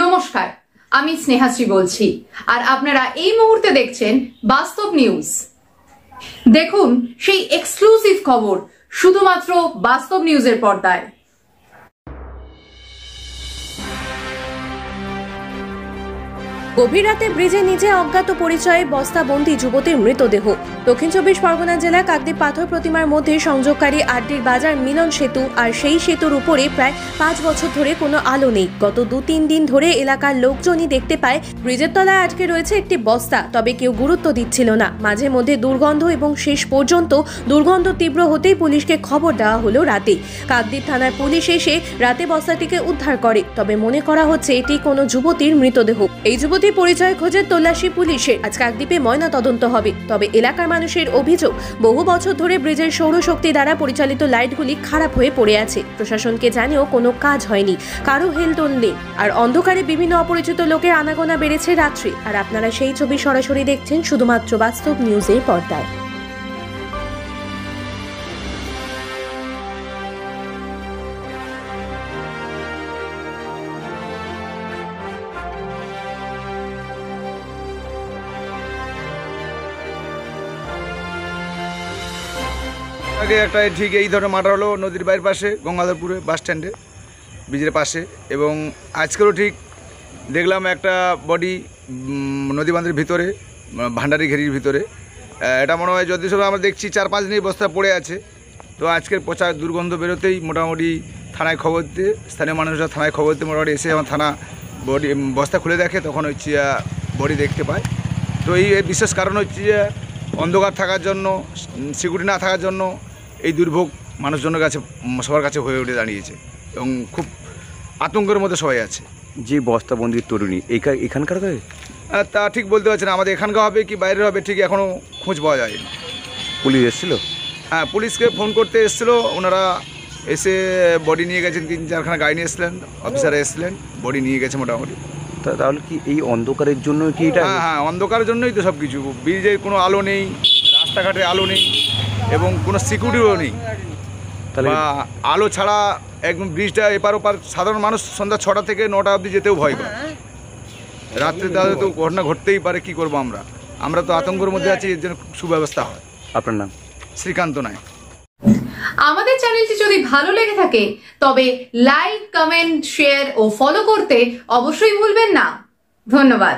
নমস্কার, আমি স্নেহাশ্রী বলছি আর আপনারা এই মুহূর্তে দেখছেন বাস্তব নিউজ। দেখুন সেই এক্সক্লুসিভ খবর শুধুমাত্র বাস্তব নিউজের পর্দায়। গভীর রাতে ব্রিজের নিচে অজ্ঞাত পরিচয়ে বস্তাবন্দি যুবতীর মৃতদেহ। দক্ষিণ চব্বিশ পরগনা জেলার কাকদ্বীপ পাথর প্রতিমার মধ্যে সংযোগকারী আড্ডির বাজার মিলন সেতু, আর সেই সেতুর উপরে প্রায় 5 বছর ধরে কোনো আলো নেই। গত 2-3 দিন ধরে এলাকার লোকজনই দেখতে পায় ব্রিজের তলায় আটকে রয়েছে একটি বস্তা, তবে কেউ গুরুত্ব দিচ্ছিল না। মাঝে মধ্যে দুর্গন্ধ এবং শেষ পর্যন্ত দুর্গন্ধ তীব্র হতেই পুলিশকে খবর দেওয়া হলো রাতে। কাকদ্বীপ থানার পুলিশ এসে রাতে বস্তাটিকে উদ্ধার করে, তবে মনে করা হচ্ছে এটি কোনো যুবতীর মৃতদেহ। এই যুবতীর পরিচয় খোঁজে তল্লাশি পুলিশের। আজ কাকদ্বীপে ময়না তদন্ত হবে। তবে এলাকার মানুষের অভিযোগ, বহু বছর ধরে ব্রিজের সৌরশক্তি দ্বারা পরিচালিত লাইটগুলি খারাপ হয়ে পড়ে আছে। প্রশাসনকে জানিয়েও কোনো কাজ হয়নি, কারো হেলদোল নেই। আর অন্ধকারে বিভিন্ন অপরিচিত লোকের আনাগোনা বেড়েছে রাত্রি। আর আপনারা সেই ছবি সরাসরি দেখছেন শুধুমাত্র বাস্তব নিউজের পর্দায়। আগে একটা ঠিক এই ধরনের মার্ডার হলো নদীর বাইরের পাশে গঙ্গাধরপুরে বাস স্ট্যান্ডে ব্রিজের পাশে, এবং আজকেরও ঠিক দেখলাম একটা বডি নদী বাঁধের ভিতরে, ভান্ডারি ঘেরির ভিতরে। এটা মনে হয় যদি সব আমরা দেখছি 4-5 দিনের বস্তা পড়ে আছে। তো আজকের পচা দুর্গন্ধ বেরোতেই মোটামুটি থানায় খবর দিতে, স্থানীয় মানুষরা থানায় খবর দিতে মোটামুটি এসে আমার থানা বডি বস্তা খুলে দেখে, তখন হচ্ছে বডি দেখতে পায়। তো এই বিশেষ কারণ হচ্ছে যে অন্ধকার থাকার জন্য, সিকিউরিটি না থাকার জন্য এই দুর্ভোগ মানুষজনের কাছে, সবার কাছে হয়ে উঠে দাঁড়িয়েছে এবং খুব আতঙ্কের মধ্যে সবাই আছে। যে বস্তাবন্দির তরুণী এখানকার তা ঠিক বলতে পারছি না, আমাদের এখানকার হবে কি বাইরের হবে ঠিক এখনও খোঁজ পাওয়া যায়নি। পুলিশ এসেছিলো? হ্যাঁ, পুলিশকে ফোন করতে এসেছিলো, ওনারা এসে বডি নিয়ে গেছেন। 3-4খানা গাড়ি নিয়ে এসছিলেন, অফিসাররা এসছিলেন, বডি নিয়ে গেছে মোটামুটি। তাহলে কি এই অন্ধকারের জন্য কি এটা? হ্যাঁ, অন্ধকারের জন্যই তো সব কিছু। ব্রিজের কোনো আলো নেই, রাস্তাঘাটে আলো নেই এবং কোনো সিকিউরিটিও নেই। বা আলো ছাড়া একদম ব্রিজটা এপার ওপার সাধারণ মানুষ সন্ধ্যা 6টা থেকে 9টা অবধি যেতেও ভয় করে। রাত্রে তাহলে তো ঘটনা ঘটতেই পারে, কি করবো আমরা তো আতঙ্কের মধ্যে আছি, এর জন্য সুব্যবস্থা হয়। আপনার নাম? শ্রীকান্ত নায়ক। আমাদের চ্যানেলটি যদি ভালো লেগে থাকে তবে লাইক, কমেন্ট, শেয়ার ও ফলো করতে অবশ্যই ভুলবেন না। ধন্যবাদ।